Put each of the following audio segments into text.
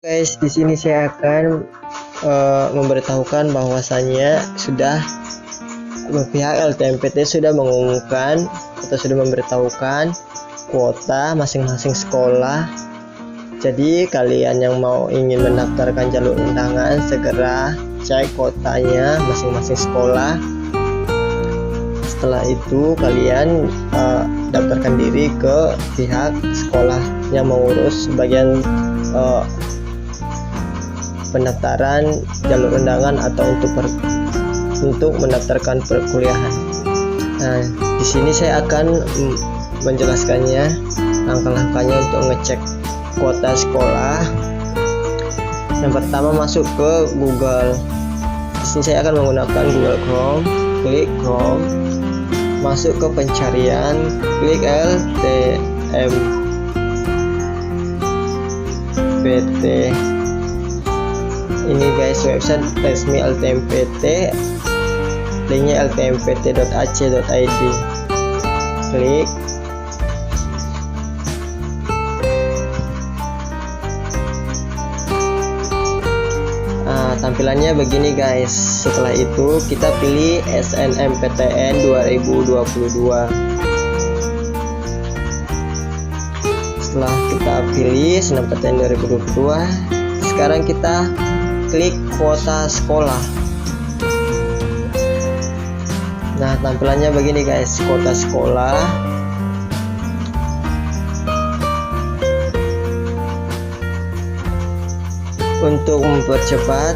Guys, di sini saya akan memberitahukan bahwasannya sudah pihak LTMPT sudah mengumumkan atau sudah memberitahukan kuota masing-masing sekolah. Jadi kalian yang ingin mendaftarkan jalur undangan segera cek kuotanya masing-masing sekolah. Setelah itu kalian daftarkan diri ke pihak sekolah yang mengurus bagian pendaftaran jalur undangan atau untuk mendaftarkan perkuliahan. Nah, di sini saya akan menjelaskannya langkah-langkahnya untuk ngecek kuota sekolah. Yang pertama, masuk ke Google. Di sini saya akan menggunakan Google Chrome. Klik Chrome, masuk ke pencarian, klik LTMPT. Ini guys, website resmi LTMPT, linknya ltmpt.ac.id. Klik. Tampilannya begini guys. Setelah itu kita pilih SNMPTN 2022. Setelah kita pilih SNMPTN 2022, sekarang kita klik kuota sekolah. Nah, tampilannya begini guys, kuota sekolah. Untuk mempercepat,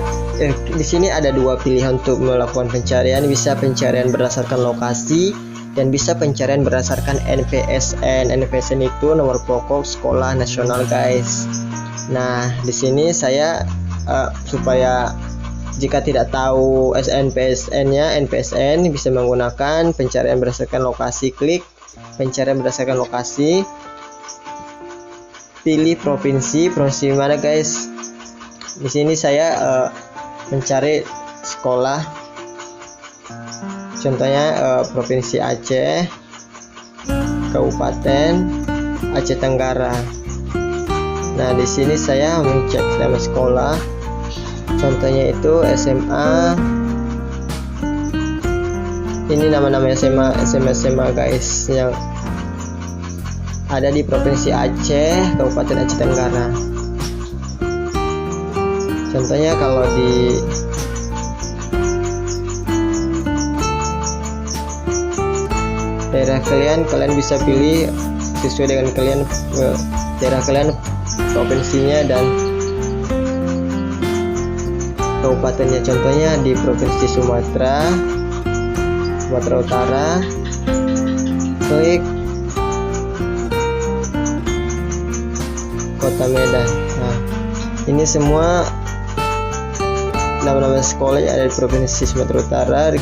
di sini ada dua pilihan untuk melakukan pencarian. Bisa pencarian berdasarkan lokasi dan bisa pencarian berdasarkan NPSN. NPSN itu nomor pokok sekolah nasional guys. Nah, di sini saya supaya jika tidak tahu NPSN-nya, NPSN bisa menggunakan pencarian berdasarkan lokasi. Klik pencarian berdasarkan lokasi, pilih provinsi mana guys. Di sini saya mencari sekolah, contohnya provinsi Aceh, Kabupaten Aceh Tenggara. Nah, di sini saya mencek nama sekolah, contohnya itu SMA. Ini nama-nama SMA guys yang ada di provinsi Aceh, Kabupaten Aceh Tenggara. Contohnya kalau di daerah kalian bisa pilih sesuai dengan daerah kalian, provinsinya dan kabupatennya. Contohnya di provinsi Sumatera Utara, klik Kota Medan. Nah, ini semua nama-nama sekolah yang ada di provinsi Sumatera Utara,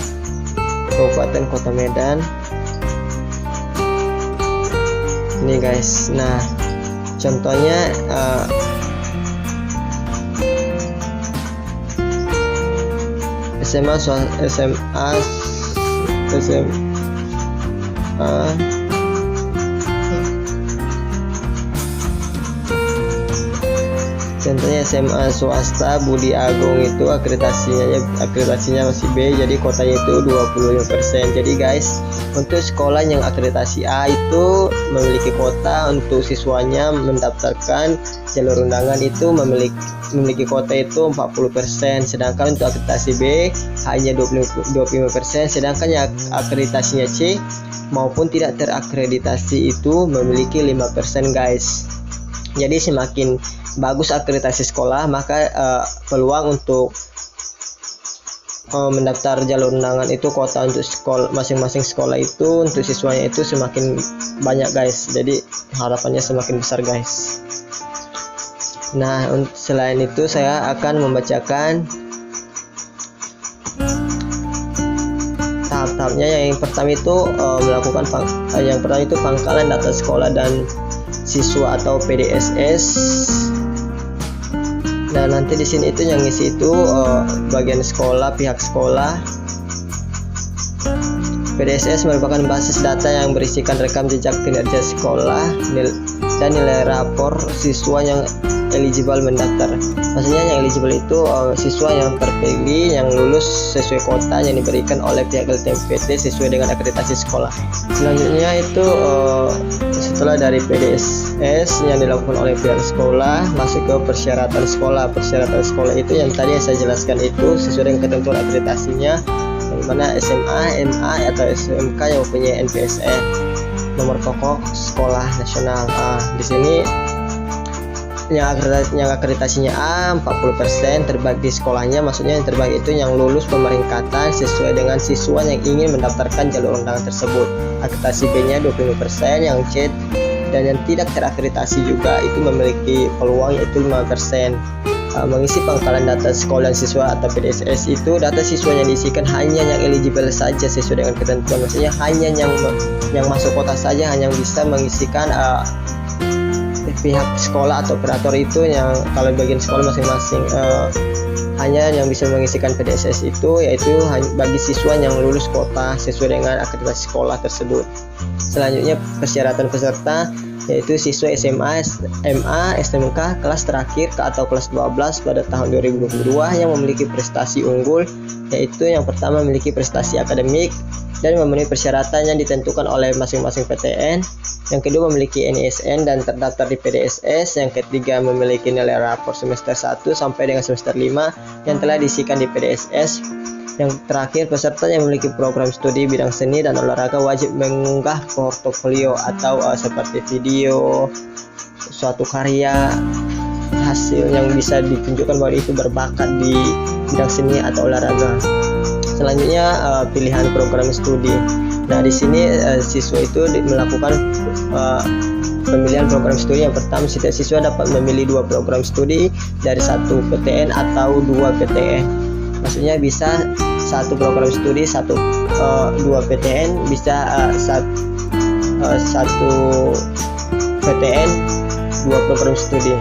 Kabupaten Kota Medan. Ini guys. Nah, contohnya SMA contohnya SMA swasta Budi Agung, itu akreditasinya masih B, jadi kuotanya itu 25%. Jadi guys, untuk sekolah yang akreditasi A itu memiliki kuota untuk siswanya mendaftarkan jalur undangan itu memiliki kuota itu 40%, sedangkan untuk akreditasi B hanya 25%, sedangkan yang akreditasinya C maupun tidak terakreditasi itu memiliki 5% guys. Jadi semakin bagus akreditasi sekolah, maka peluang untuk mendaftar jalur undangan itu, kuota untuk masing-masing sekolah itu untuk siswanya itu semakin banyak guys. Jadi harapannya semakin besar guys. Nah, selain itu saya akan membacakan tahap-tahapnya. Yang pertama itu pangkalan data sekolah dan siswa atau PDSS. Nah, nanti di sini itu yang ngisi itu bagian sekolah, pihak sekolah. PDSS merupakan basis data yang berisikan rekam jejak kinerja sekolah dan nilai rapor siswa yang eligible mendaftar. Maksudnya yang eligible itu siswa yang terpilih yang lulus sesuai kuota yang diberikan oleh pihak LTMPT sesuai dengan akreditasi sekolah. Selanjutnya itu setelah dari PDSS yang dilakukan oleh pihak sekolah, masuk ke persyaratan sekolah. Persyaratan sekolah itu yang tadi saya jelaskan itu sesuai dengan ketentuan akreditasinya, yang mana SMA, MA atau SMK yang mempunyai NPSE, nomor pokok sekolah nasional. Di sini yang akreditasinya A 40% terbagi di sekolahnya, maksudnya yang terbagi itu yang lulus pemeringkatan sesuai dengan siswa yang ingin mendaftarkan jalur undangan tersebut. Akreditasi B-nya 25%, yang C dan yang tidak terakreditasi juga itu memiliki peluang yaitu 5%. Mengisi pangkalan data sekolah dan siswa atau PDSS itu data siswa yang diisikan hanya yang eligible saja sesuai dengan ketentuan, maksudnya hanya yang masuk kota saja hanya yang bisa mengisikan pihak sekolah atau operator itu, yang kalau bagian sekolah masing-masing hanya yang bisa mengisikan PDSS itu yaitu bagi siswa yang lulus kota sesuai dengan akreditasi sekolah tersebut. Selanjutnya persyaratan peserta yaitu siswa SMA, MA, SMK kelas terakhir atau kelas 12 pada tahun 2022 yang memiliki prestasi unggul, yaitu yang pertama memiliki prestasi akademik dan memenuhi persyaratan yang ditentukan oleh masing-masing PTN. Yang kedua memiliki NISN dan terdaftar di PDSS. Yang ketiga memiliki nilai rapor semester 1 sampai dengan semester 5 yang telah diisikan di PDSS. Yang terakhir, peserta yang memiliki program studi bidang seni dan olahraga wajib mengunggah portofolio atau seperti video, suatu karya hasil yang bisa ditunjukkan bahwa itu berbakat di bidang seni atau olahraga. Selanjutnya pilihan program studi. Nah, di sini siswa itu melakukan pemilihan program studi. Yang pertama, setiap siswa dapat memilih 2 program studi dari 1 PTN atau 2 PTN. Maksudnya bisa 1 program studi, 2 PTN, bisa 1 PTN 2 program studi.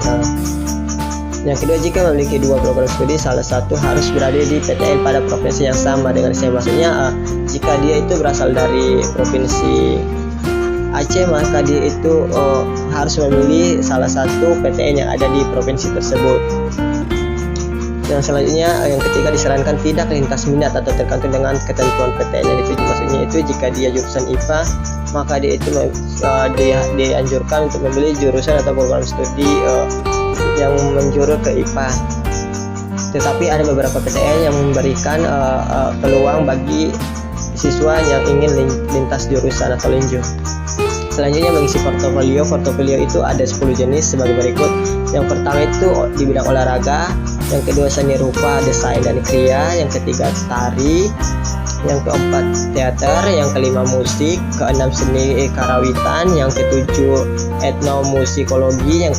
Yang kedua, jika memiliki 2 program studi, salah satu harus berada di PTN pada provinsi yang sama dengan saya. Maksudnya jika dia itu berasal dari provinsi Aceh, maka dia itu harus memilih salah satu PTN yang ada di provinsi tersebut. Yang selanjutnya, yang ketiga, disarankan tidak lintas minat atau tergantung dengan ketentuan PTN yang dituju. Maksudnya itu jika dia jurusan IPA, maka dia itu dianjurkan untuk memilih jurusan atau program studi yang menjuru ke IPA. Tetapi ada beberapa PTN yang memberikan peluang bagi siswa yang ingin lintas jurusan atau linjur. Selanjutnya mengisi portofolio. Portofolio itu ada 10 jenis sebagai berikut. Yang pertama itu di bidang olahraga, yang kedua seni rupa, desain dan kriya, yang ketiga tari, yang keempat teater, yang kelima musik, keenam seni karawitan, yang ketujuh etnomusikologi, yang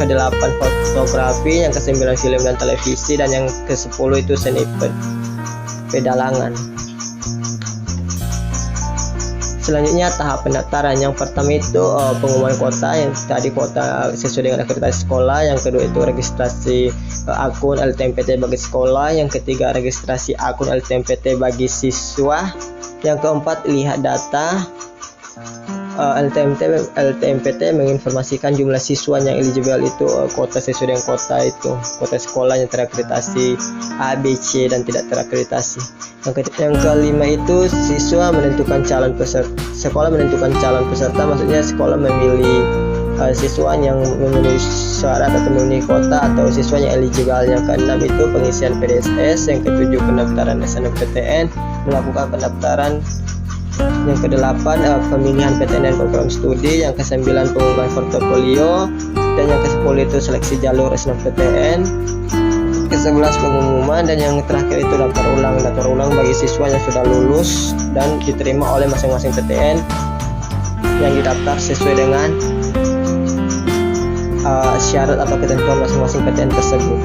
kedelapan fotografi, yang kesembilan film dan televisi, dan yang ke-10 itu seni pedalangan. Selanjutnya tahap pendaftaran. Yang pertama itu pengumuman kuota, yang tadi kuota sesuai dengan akreditasi sekolah. Yang kedua itu registrasi akun LTMPT bagi sekolah. Yang ketiga registrasi akun LTMPT bagi siswa. Yang keempat lihat data. LTMPT menginformasikan jumlah siswa yang eligible itu kuota sesuai dengan kuota itu, kuota sekolah yang terakreditasi A, B, C dan tidak terakreditasi. Yang kelima itu siswa menentukan calon peserta. Sekolah menentukan calon peserta, maksudnya sekolah memilih siswa yang memenuhi syarat atau memenuhi kuota atau siswa yang eligible. Yang keenam itu pengisian PDSS. Yang ketujuh pendaftaran SNMPTN, melakukan pendaftaran. Yang kedelapan pemilihan PTN dan program studi. Yang kesembilan pengunggahan portofolio, dan yang ke-10 itu seleksi jalur SNMPTN. Ke-11 pengumuman, dan yang terakhir itu daftar ulang bagi siswa yang sudah lulus dan diterima oleh masing-masing PTN yang didaftar sesuai dengan syarat atau ketentuan masing-masing PTN tersebut.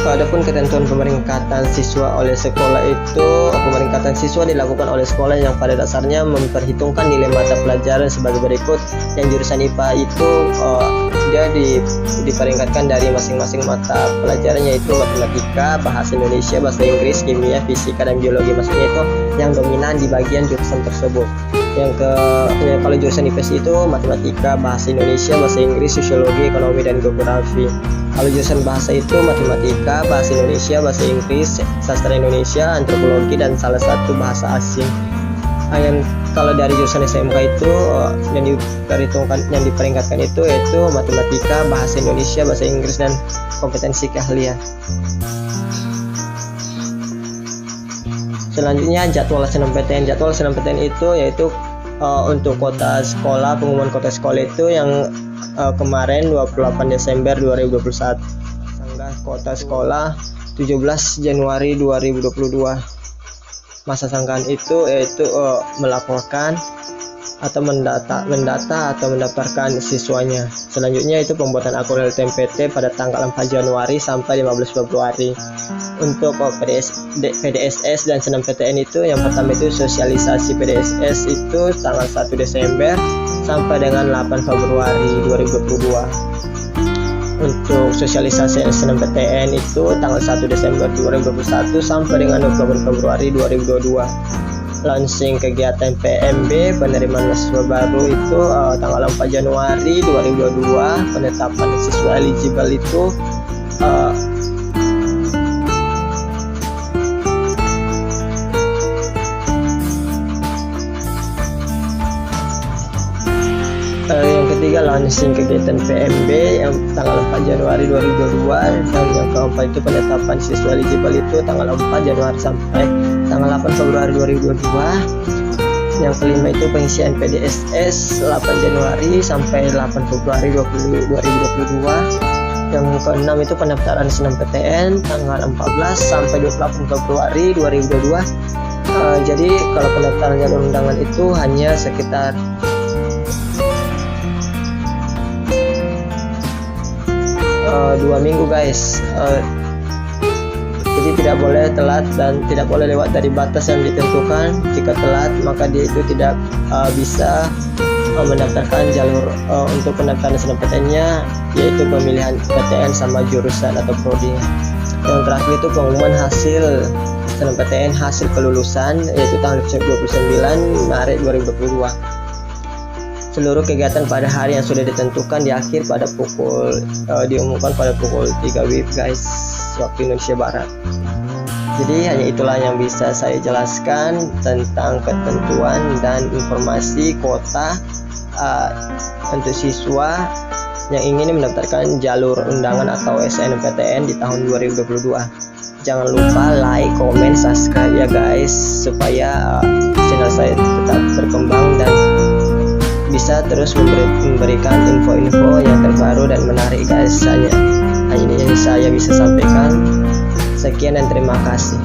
Adapun ketentuan pemeringkatan siswa oleh sekolah itu, pemeringkatan siswa dilakukan oleh sekolah yang pada dasarnya memperhitungkan nilai mata pelajaran sebagai berikut. Yang jurusan IPA itu dia diperingkatkan dari masing-masing mata pelajaran, yaitu matematika, bahasa Indonesia, bahasa Inggris, kimia, fisika, dan biologi. Maksudnya itu yang dominan di bagian jurusan tersebut. Kalau jurusan IPS itu matematika, bahasa Indonesia, bahasa Inggris, sosiologi, ekonomi, dan geografi. Kalau jurusan bahasa itu matematika, bahasa Indonesia, bahasa Inggris, sastra Indonesia, antropologi, dan salah satu bahasa asing. Kalau dari jurusan SMK itu yang diperingkatkan itu yaitu matematika, bahasa Indonesia, bahasa Inggris, dan kompetensi keahlian. Selanjutnya jadwal SNMPTN. Jadwal SNMPTN itu yaitu untuk kota sekolah, pengumuman kota sekolah itu yang kemarin 28 Desember 2021. Sanggah kota sekolah 17 Januari 2022. Masa sangkaan itu yaitu melaporkan atau mendata atau mendaftarkan siswanya. Selanjutnya itu pembuatan akun LTMPT pada tanggal 4 Januari sampai 15 Februari. Untuk PDSS dan SNMPTN itu yang pertama itu sosialisasi PDSS itu tanggal 1 Desember sampai dengan 8 Februari 2022. Untuk sosialisasi SNMPTN itu tanggal 1 Desember 2021 sampai dengan 28 Februari 2022. Launching kegiatan PMB penerimaan mahasiswa baru itu tanggal 4 Januari 2022. Penetapan siswa eligible itu yang ketiga launching kegiatan PMB yang tanggal 4 Januari 2022, dan yang keempat itu penetapan siswa eligible itu tanggal 4 Januari sampai tanggal 8 Februari 2022. Yang kelima itu pengisian PDSS 8 Januari sampai 8 Februari 2022. Yang keenam itu pendaftaran SNMPTN tanggal 14 sampai 28 Februari 2022. Jadi kalau pendaftaran jalur undangan itu hanya sekitar 2 minggu guys. Jadi tidak boleh telat dan tidak boleh lewat dari batas yang ditentukan. Jika telat maka dia itu tidak bisa mendaftarkan jalur untuk pendaftaran SNMPTN-nya, yaitu pemilihan PTN sama jurusan atau prodi. Yang terakhir itu pengumuman hasil SNMPTN hasil kelulusan, yaitu tanggal 29 Maret 2022. Seluruh kegiatan pada hari yang sudah ditentukan diumumkan pada pukul 3 WIB guys, waktu Indonesia Barat. Jadi hanya itulah yang bisa saya jelaskan tentang ketentuan dan informasi kuota untuk siswa yang ingin mendaftarkan jalur undangan atau SNMPTN di tahun 2022. Jangan lupa like, comment, subscribe ya guys, supaya channel saya tetap berkembang dan bisa terus memberikan info-info yang terbaru dan menarik guys. Hanya ini yang saya bisa sampaikan. Sekian dan terima kasih.